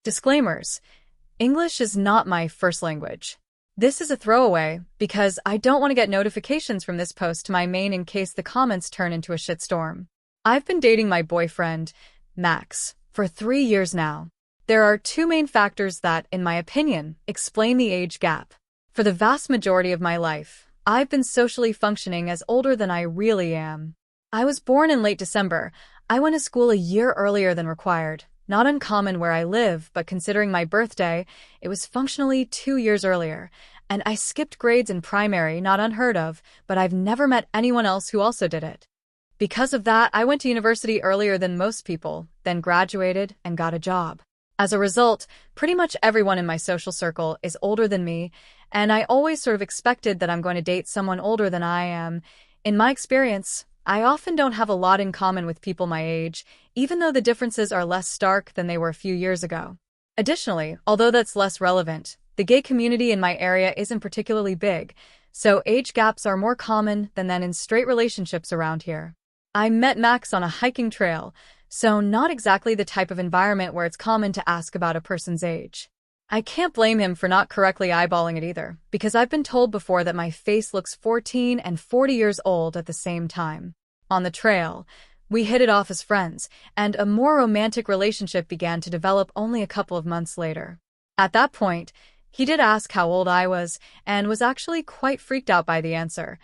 Disclaimers: English is not my first language. This is a throwaway because I don't want to get notifications from this post to my main in case the comments turn into a shitstorm. I've been dating my boyfriend, Max, for 3 years now. There are two main factors that, in my opinion, explain the age gap. For the vast majority of my life, I've been socially functioning as older than I really am. I was born in late December. I went to school a year earlier than required. Not uncommon where I live, but considering my birthday, it was functionally 2 years earlier. And I skipped grades in primary, not unheard of, but I've never met anyone else who also did it. Because of that, I went to university earlier than most people, then graduated and got a job. As a result, pretty much everyone in my social circle is older than me, and I always sort of expected that I'm going to date someone older than I am. In my experience, I often don't have a lot in common with people my age, even though the differences are less stark than they were a few years ago. Additionally, although that's less relevant, the gay community in my area isn't particularly big, so age gaps are more common than in straight relationships around here. I met Max on a hiking trail, so not exactly the type of environment where it's common to ask about a person's age. I can't blame him for not correctly eyeballing it either, because I've been told before that my face looks 14 and 40 years old at the same time. On the trail, we hit it off as friends, and a more romantic relationship began to develop only a couple of months later. At that point, he did ask how old I was, and was actually quite freaked out by the answer,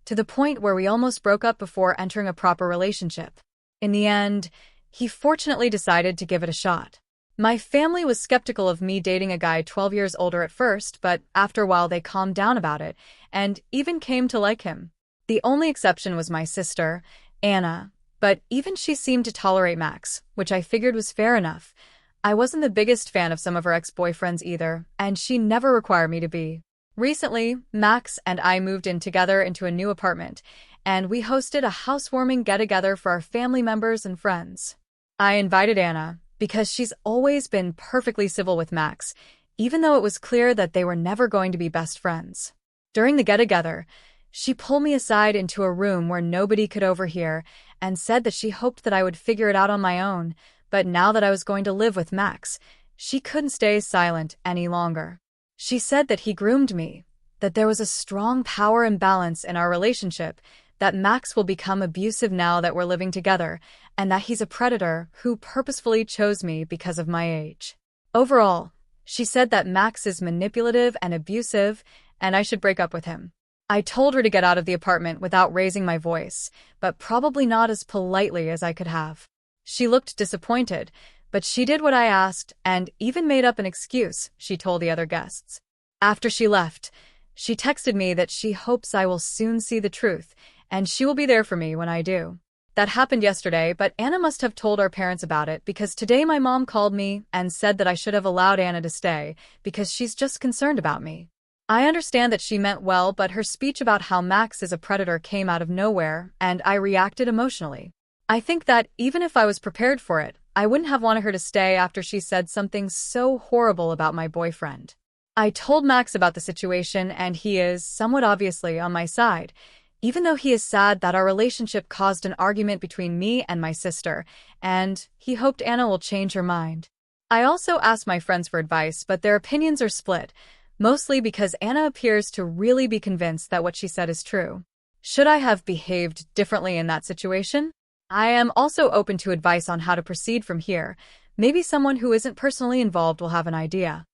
to the point where we almost broke up before entering a proper relationship. In the end, he fortunately decided to give it a shot. My family was skeptical of me dating a guy 12 years older at first, but after a while they calmed down about it, and even came to like him. The only exception was my sister, Anna, but even she seemed to tolerate Max, which I figured was fair enough. I wasn't the biggest fan of some of her ex-boyfriends either, and she never required me to be. Recently, Max and I moved in together into a new apartment, and we hosted a housewarming get-together for our family members and friends. I invited Anna, because she's always been perfectly civil with Max, even though it was clear that they were never going to be best friends. During the get-together, she pulled me aside into a room where nobody could overhear and said that she hoped that I would figure it out on my own, but now that I was going to live with Max, she couldn't stay silent any longer. She said that he groomed me, that there was a strong power imbalance in our relationship, that Max will become abusive now that we're living together, and that he's a predator who purposefully chose me because of my age. Overall, she said that Max is manipulative and abusive, and I should break up with him. I told her to get out of the apartment without raising my voice, but probably not as politely as I could have. She looked disappointed, but she did what I asked and even made up an excuse, she told the other guests. After she left, she texted me that she hopes I will soon see the truth, and she will be there for me when I do. That happened yesterday, but Anna must have told our parents about it because today my mom called me and said that I should have allowed Anna to stay because she's just concerned about me. I understand that she meant well, but her speech about how Max is a predator came out of nowhere, and I reacted emotionally. I think that even if I was prepared for it, I wouldn't have wanted her to stay after she said something so horrible about my boyfriend. I told Max about the situation, and he is, somewhat obviously, on my side, even though he is sad that our relationship caused an argument between me and my sister, and he hoped Anna will change her mind. I also asked my friends for advice, but their opinions are split, mostly because Anna appears to really be convinced that what she said is true. Should I have behaved differently in that situation? I am also open to advice on how to proceed from here. Maybe someone who isn't personally involved will have an idea.